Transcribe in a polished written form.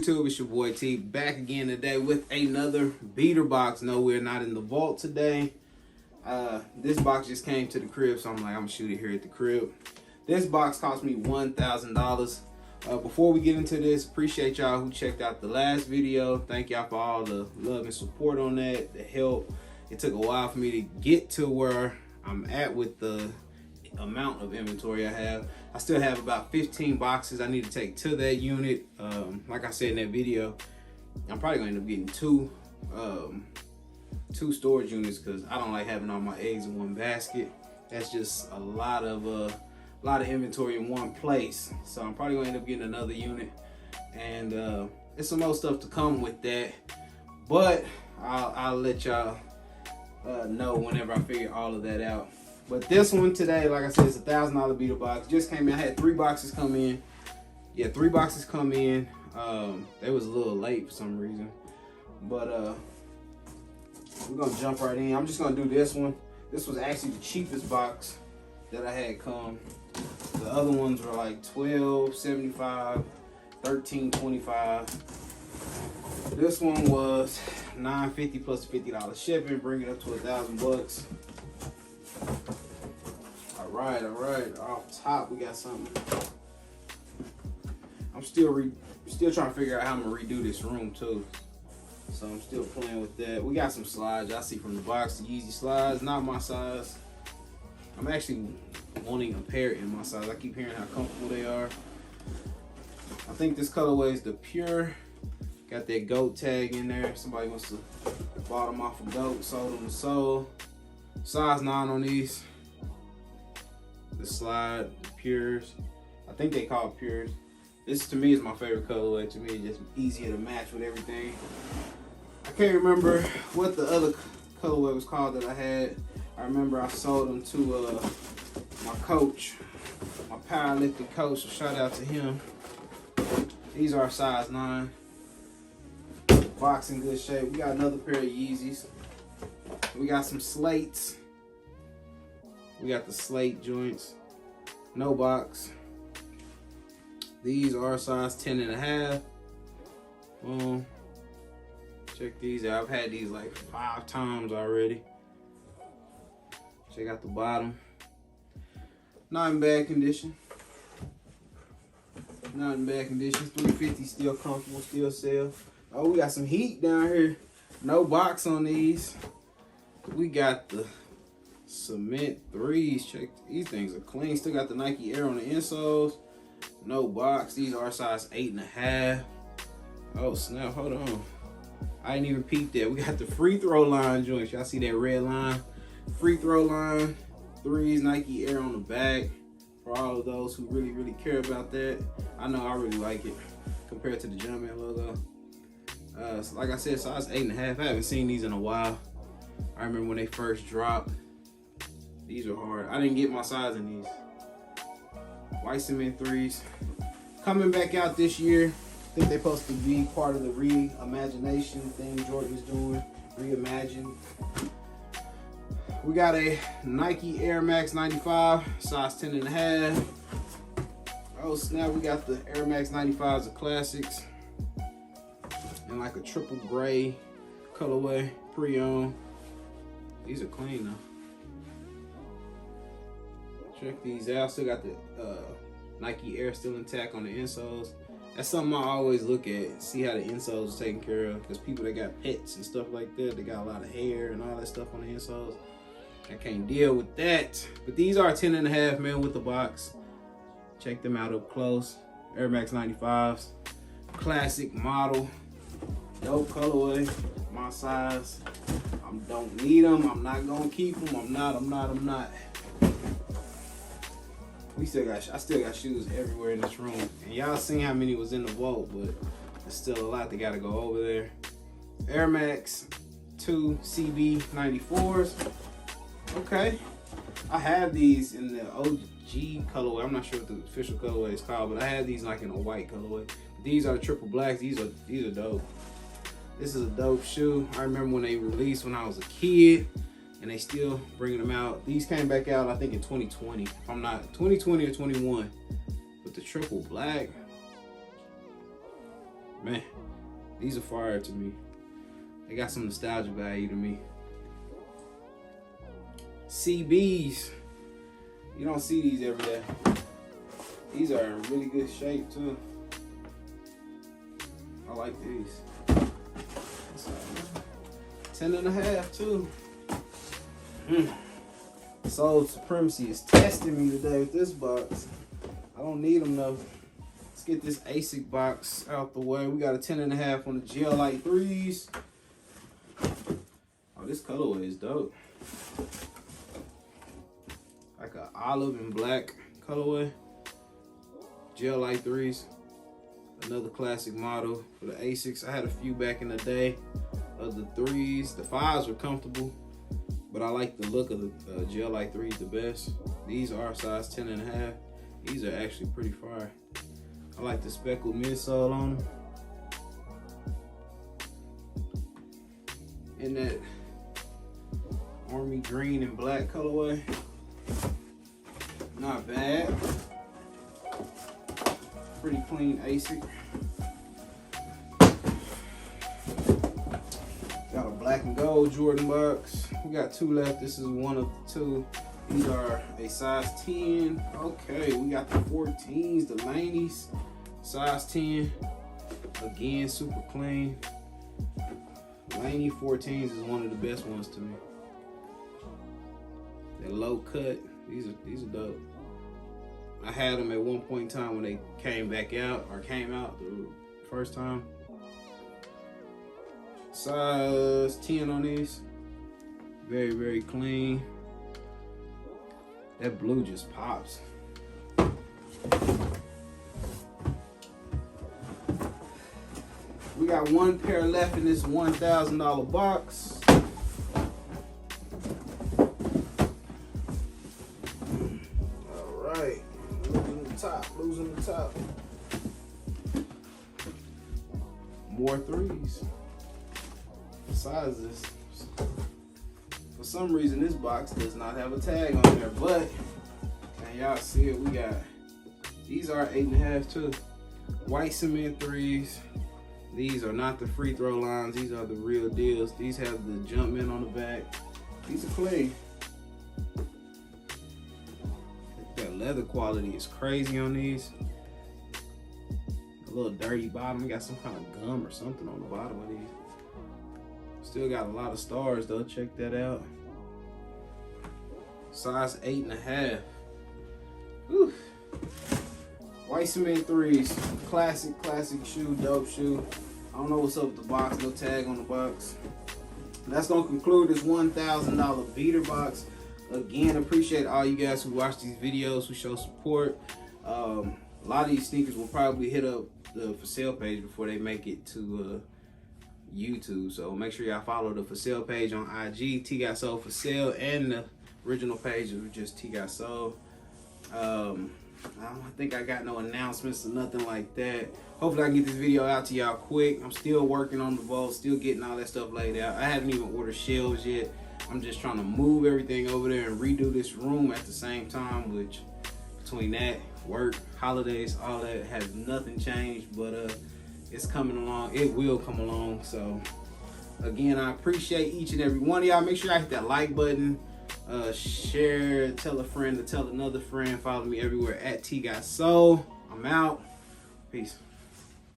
YouTube? It's your boy T, back again today with another beater box. No, we're not in the vault today. This box just came to the crib, so I'm like, I'm gonna shoot it here at the crib. This box cost me $1,000. Before we get into this, appreciate y'all who checked out the last video. Thank y'all for all the love and support on that, the help. It took a while for me to get to where I'm at with the amount of inventory I have. I still have about 15 boxes I need to take to that unit. Like I said in that video, I'm probably gonna end up getting two storage units because I don't like having all my eggs in one basket. That's just a lot of inventory in one place. So I'm probably gonna end up getting another unit, and there's some more stuff to come with that. But I'll let y'all know whenever I figure all of that out. But this one today, like I said, it's a $1,000 beater box. Just came in. I had 3 boxes come in. Yeah, 3 boxes come in. They was a little late for some reason. But we're gonna jump right in. I'm just gonna do this one. This was actually the cheapest box that I had come. The other ones were like $12.75, $13.25. This one was $9.50 plus $50 shipping, bring it up to $1,000. All right. Off top, we got something. I'm still trying to figure out how I'm gonna redo this room too. So I'm still playing with that. We got some slides. I see from the box, the Yeezy slides, not my size. I'm actually wanting a pair in my size. I keep hearing how comfortable they are. I think this colorway is the Pure. Got that GOAT tag in there. Somebody must have bought them off of GOAT, sold them to Soul. Size 9 on these. The slide, the Pures. I think they call it Pures. This to me is my favorite colorway. To me, it's just easier to match with everything. I can't remember what the other colorway was called that I had. I remember I sold them to my coach, my powerlifting coach. So shout out to him. These are size 9. Box in good shape. We got another pair of Yeezys. We got some slates. We got the slate joints. No box. These are size 10.5. Check these out. I've had these like 5 times already. Check out the bottom. Not in bad condition. Not in bad condition. $350 still comfortable, still sell. Oh, we got some heat down here. No box on these. We got the cement 3s. Check, these things are clean. Still got the Nike Air on the insoles. No box. These are size 8.5. Oh snap, hold on. I didn't even peep that. We got the free throw line joints. Y'all see that red line? Free throw line 3s, Nike Air on the back. For all of those who really care about that. I know I really like it compared to the Jumpman logo. So like I said, size 8.5. I haven't seen these in a while. I remember when they first dropped. These are hard. I didn't get my size in these. White cement 3s. Coming back out this year. I think they're supposed to be part of the reimagination thing Jordan's doing. Reimagine. We got a Nike Air Max 95, size 10.5. Oh snap, we got the Air Max 95s, the classics. And like a triple gray colorway, pre-owned. These are clean though. Check these out. Still got the Nike Air still intact on the insoles. That's something I always look at, see how the insoles are taken care of. Because people that got pets and stuff like that, they got a lot of hair and all that stuff on the insoles. I can't deal with that. But these are 10.5, man, with the box. Check them out up close. Air Max 95s. Classic model. Dope colorway. My size. I don't need them. I'm not gonna keep them. I'm not. I still got shoes everywhere in this room. And y'all seen how many was in the vault, but there's still a lot that gotta go over there. Air Max 2 CB 94s. Okay. I have these in the OG colorway. I'm not sure what the official colorway is called, but I have these like in a white colorway. These are the triple blacks. These are dope. This is a dope shoe. I remember when they released when I was a kid, and they still bringing them out. These came back out, I think, in 2020. If I'm not, 2020 or 21. But the triple black. Man, these are fire to me. They got some nostalgia value to me. CBs. You don't see these every day. These are in really good shape too. I like these. 10.5 too. So Supremacy is testing me today with this box. I don't need them though. Let's get this ASIC box out the way. We got a 10.5 on the GL 3s. Oh, this colorway is dope. Like an olive and black colorway. GL 3s. Another classic model for the ASICs. I had a few back in the day of the 3s. The 5s were comfortable, but I like the look of the GL 3s the best. These are size 10.5. These are actually pretty fire. I like the speckled midsole on them. In that army green and black colorway. Not bad. Pretty clean ASIC. Got a black and gold Jordan box. We got 2 left. This is one of the 2. These are a size 10. Okay, we got the 14s, the Laneys, size 10. Again, super clean. Laney 14s is one of the best ones to me. They're low cut. These are dope. I had them at one point in time when they came out the first time. Size 10 on these. Very, very clean. That blue just pops. We got 1 pair left in this $1,000 box. All right, losing the top. More 3s. Sizes. For some reason, this box does not have a tag on there, but and y'all see it. We got these are 8.5 too. White cement 3s. These are not the free throw lines. These are the real deals. These have the Jumpman on the back. These are clean. That leather quality is crazy on these. A little dirty bottom. We got some kind of gum or something on the bottom of these. Still got a lot of stars though. Check that out. Size 8.5. Whew. White cement 3s. Classic shoe, dope shoe. I don't know what's up with the box, no tag on the box. That's gonna conclude this $1,000 beater box. Again, appreciate all you guys who watch these videos, who show support. A lot of these sneakers will probably hit up the for sale page before they make it to YouTube. So make sure y'all follow the for sale page on IG, TGOTSOLE for sale, and the original page is just TGOTSOLE. I don't think I got no announcements or nothing like that. Hopefully I can get this video out to y'all quick. I'm still working on the vault, still getting all that stuff laid out. I haven't even ordered shelves yet. I'm just trying to move everything over there and redo this room at the same time, which between that, work, holidays, all that, has nothing changed, but it's coming along. It will come along. So again, I appreciate each and every one of y'all. Make sure y'all hit that like button. Share, tell a friend to tell another friend. Follow me everywhere at TGOTSOLE. I'm out. Peace.